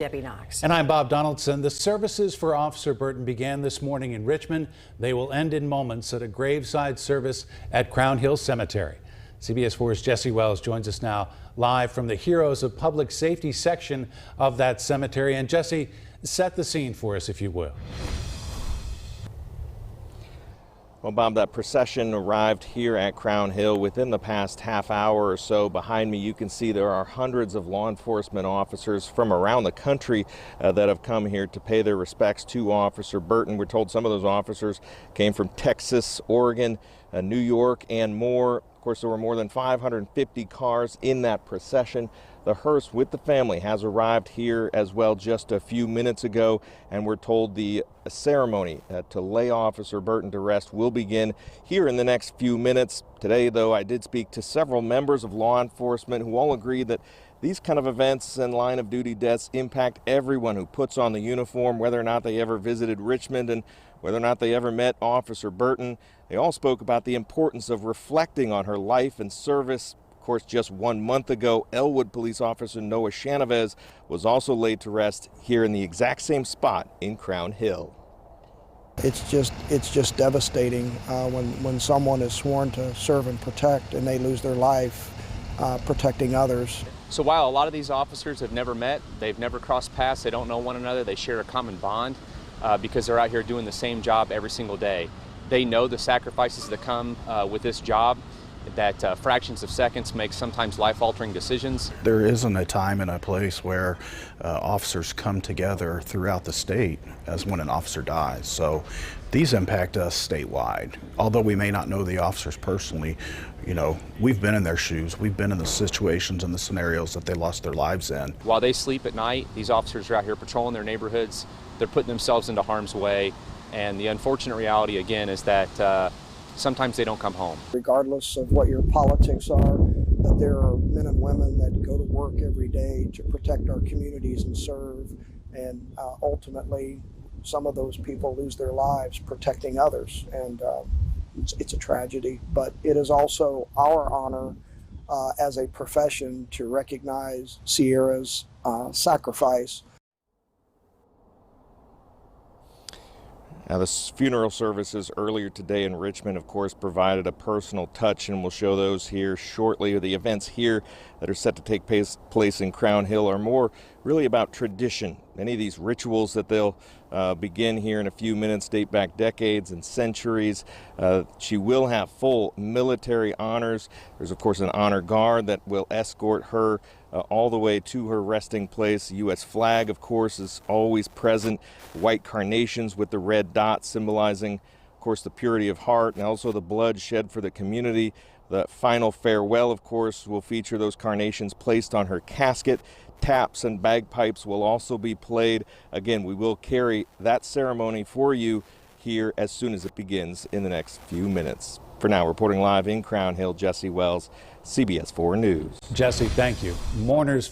Debbie Knox. And I'm Bob Donaldson. The services for Officer Burton began this morning in Richmond. They will end in moments at a graveside service at Crown Hill Cemetery. CBS 4's Jesse Wells joins us now live from the Heroes of Public Safety section of that cemetery. And Jesse, set the scene for us, if you will. Well, Bob, that procession arrived here at Crown Hill within the past half hour or so. Behind me, you can see there are hundreds of law enforcement officers from around the country that have come here to pay their respects to Officer Burton. We're told some of those officers came from Texas, Oregon, New York, and more. Of course, there were more than 550 cars in that procession. The hearse with the family has arrived here as well just a few minutes ago, and we're told the ceremony to lay Officer Burton to rest will begin here in the next few minutes. Today, though, I did speak to several members of law enforcement who all agree that these kind of events and line of duty deaths impact everyone who puts on the uniform, whether or not they ever visited Richmond and whether or not they ever met Officer Burton. They all spoke about the importance of reflecting on her life and service. Of course, just 1 month ago, Elwood police officer Noah Chanovez was also laid to rest here in the exact same spot in Crown Hill. It's just devastating when someone is sworn to serve and protect and they lose their life protecting others. So while a lot of these officers have never met, they've never crossed paths, they don't know one another, they share a common bond because they're out here doing the same job every single day. They know the sacrifices that come with this job, that fractions of seconds make sometimes life-altering decisions. There isn't a time and a place where officers come together throughout the state as when an officer dies. So these impact us statewide. Although we may not know the officers personally, you know, we've been in their shoes. We've been in the situations and the scenarios that they lost their lives in. While they sleep at night, these officers are out here patrolling their neighborhoods. They're putting themselves into harm's way. And the unfortunate reality, again, is that sometimes they don't come home. Regardless of what your politics are, that there are men and women that go to work every day to protect our communities and serve. And ultimately, some of those people lose their lives protecting others. And it's a tragedy, but it is also our honor as a profession to recognize Sierra's sacrifice. Now, the funeral services earlier today in Richmond, of course, provided a personal touch, and we'll show those here shortly. The events here that are set to take place in Crown Hill are more really about tradition. Many of these rituals that they'll begin here in a few minutes date back decades and centuries. She will have full military honors. There's, of course, an honor guard that will escort her all the way to her resting place. The U.S. flag, of course, is always present. White carnations with the red dot symbolizing, of course, the purity of heart and also the blood shed for the community. The final farewell, of course, will feature those carnations placed on her casket. Taps and bagpipes will also be played. Again, we will carry that ceremony for you here as soon as it begins in the next few minutes. For now, reporting live in Crown Hill, Jesse Wells, CBS 4 News. Jesse, thank you. Mourners